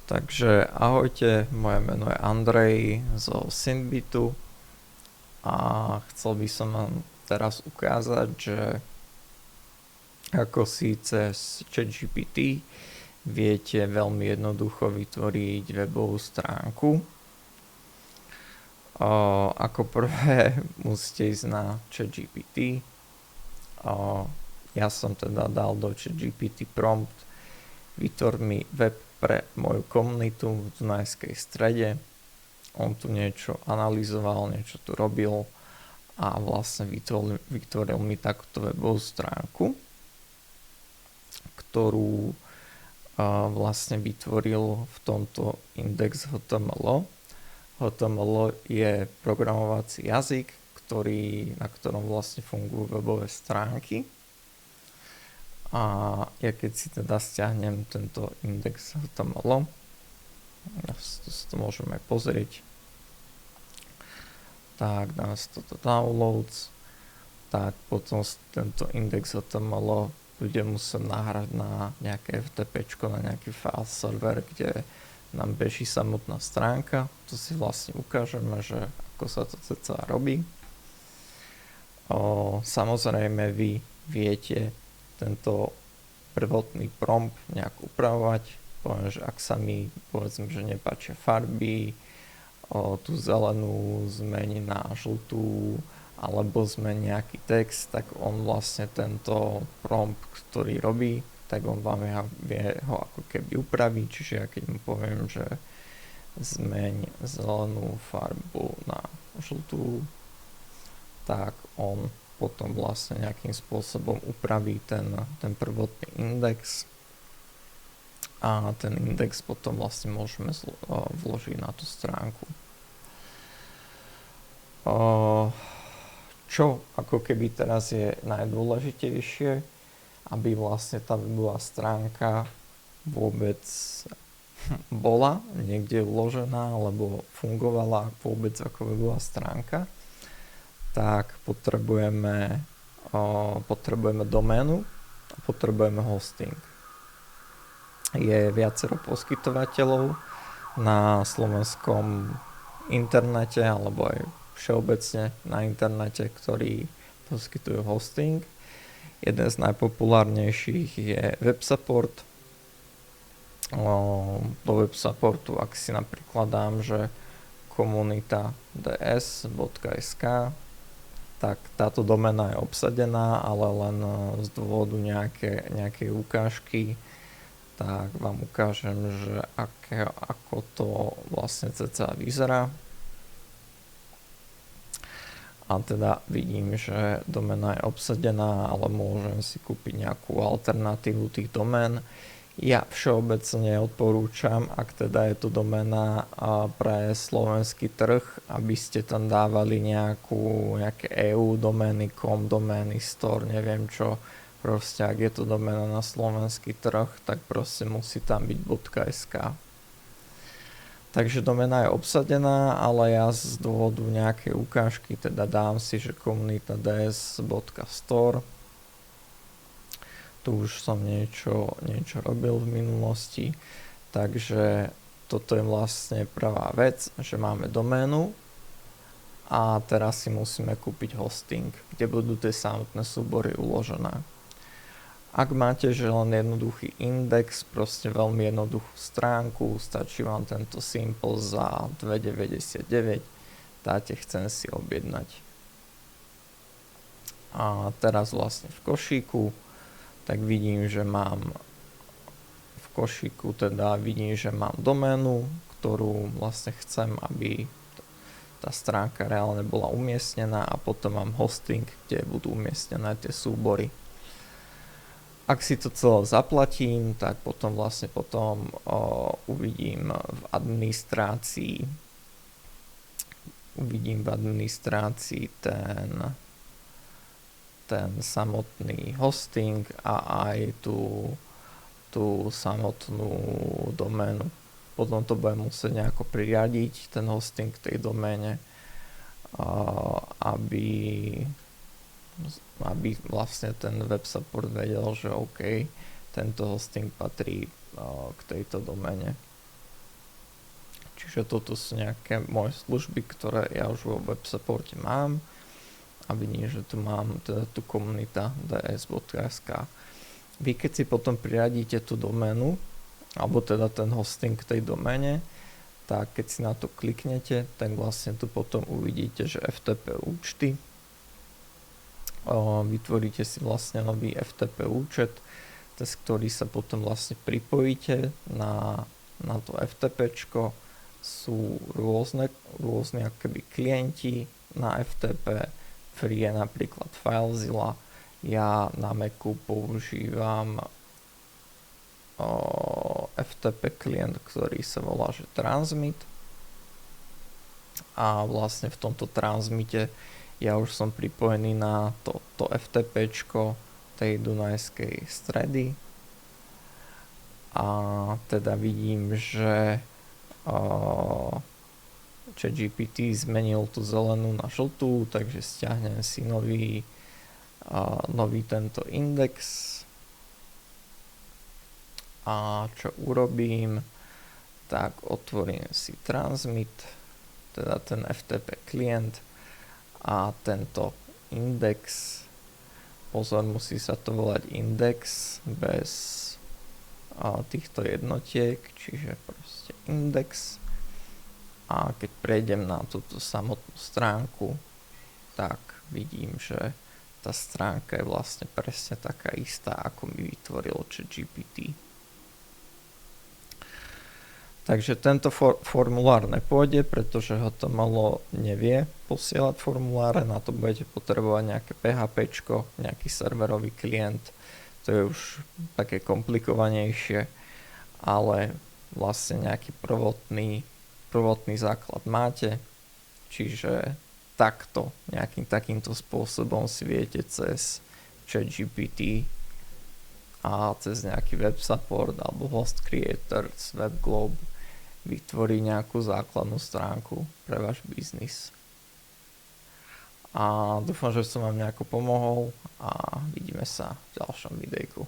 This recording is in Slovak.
Takže ahojte, moje meno je Andrej zo Synbitu a chcel by som vám teraz ukázať, že ako si cez ChatGPT viete veľmi jednoducho vytvoriť webovú stránku. Ako prvé musíte ísť na ChatGPT. Ja som teda dal do ChatGPT prompt vytvor mi web pre moju komunitu v Dunajskej Strede. On tu niečo analyzoval, niečo tu robil a vlastne vytvoril mi takúto webovú stránku, ktorú vlastne vytvoril v tomto index.html. HTML je programovací jazyk, na ktorom vlastne fungujú webové stránky. A ja keď si teda stiahnem tento index.html, si to môžeme pozrieť, tak dáme si toto downloads, tak potom tento index.html bude musieť nahrať na nejaké FTP, na nejaký file server, kde nám beží samotná stránka. To si vlastne ukážeme, že ako sa to celé robí. Samozrejme vy viete tento prvotný prompt nejak upravovať. Poviem, že ak sa mi povedzme, že nepáčia farby, tú zelenú zmení na žltú, alebo zmení nejaký text, tak on vlastne tento prompt, ktorý robí, tak on vám vie ho ako keby upraviť. Čiže ja keď mu poviem, že zmeň zelenú farbu na žltú, tak on potom vlastne nejakým spôsobom upraví ten prvotný index a ten index potom vlastne môžeme vložiť na tú stránku. Čo ako keby teraz je najdôležitejšie, aby vlastne tá webová stránka vôbec bola niekde uložená alebo fungovala vôbec ako webová stránka, tak potrebujeme doménu a potrebujeme hosting. Je viacero poskytovateľov na slovenskom internete alebo aj všeobecne na internete, ktorí poskytujú hosting. Jeden z najpopulárnejších je WebSupport. Do WebSupportu, ak si napríklad dám, že komunita.ds.sk, tak táto doména je obsadená, ale len z dôvodu nejakej ukážky, tak vám ukážem, že ako to vlastne cca vyzerá. A teda vidím, že doména je obsadená, ale môžem si kúpiť nejakú alternatívu tých domén. Ja všeobecne odporúčam, ak teda je to doména pre slovenský trh, aby ste tam dávali nejaké EU domény, com domény, store, neviem čo. Proste ak je to doména na slovenský trh, tak proste musí tam byť .sk. Takže doména je obsadená, ale ja z dôvodu nejakej ukážky teda dám si, že komunita.ds.store. Tu už som niečo robil v minulosti, takže toto je vlastne prvá vec, že máme doménu a teraz si musíme kúpiť hosting, kde budú tie samotné súbory uložené. Ak máte že len jednoduchý index, proste veľmi jednoduchú stránku, stačí vám tento simple za 2,99, dáte chcem si objednať. A teraz vlastne v košíku tak vidím, že mám doménu, ktorú vlastne chcem, aby tá stránka reálne bola umiestnená, a potom mám hosting, kde budú umiestnené tie súbory. Ak si to celé zaplatím, tak potom uvidím v administrácii ten samotný hosting a aj tú samotnú doménu. Potom to budem musieť nejako pririadiť, ten hosting k tej doméne, aby vlastne ten web support vedel, že OK, tento hosting patrí k tejto doméne. Čiže toto sú nejaké moje služby, ktoré ja už vo web supporte mám a vidím, že tu mám teda tú komunita ds.sk. Vy keď si potom priradíte tú doménu, alebo teda ten hosting k tej doméne, tak keď si na to kliknete, tak vlastne tu potom uvidíte, že FTP účty. Vytvoríte si vlastne nový FTP účet, cez ktorý sa potom vlastne pripojíte na to FTPčko. Sú rôzne akoby klienti na FTP. Free je napríklad FileZilla. Ja na Macu používam FTP klient, ktorý sa volá že Transmit. A vlastne v tomto Transmite ja už som pripojený na to FTPčko tej Dunajskej stredy. A teda vidím, že ChatGPT zmenil tú zelenú na žltú, takže stiahnem si nový tento index. A čo urobím, tak otvorím si Transmit, teda ten FTP klient a tento index. Pozor, musí sa to volať index bez týchto jednotiek, čiže proste index. A keď prejdem na túto samotnú stránku, tak vidím, že tá stránka je vlastne presne taká istá, ako mi vytvorilo ChatGPT. Takže tento formulár nepôjde, pretože HTML nevie posielať formuláre, na to budete potrebovať nejaké PHPčko, nejaký serverový klient, to je už také komplikovanejšie, ale vlastne nejaký prvotný základ máte, čiže takto, nejakým takýmto spôsobom si viete cez ChatGPT a cez nejaký web support alebo host creator, WebGlobe vytvorí nejakú základnú stránku pre váš biznis. A dúfam, že som vám nejako pomohol a vidíme sa v ďalšom videjku.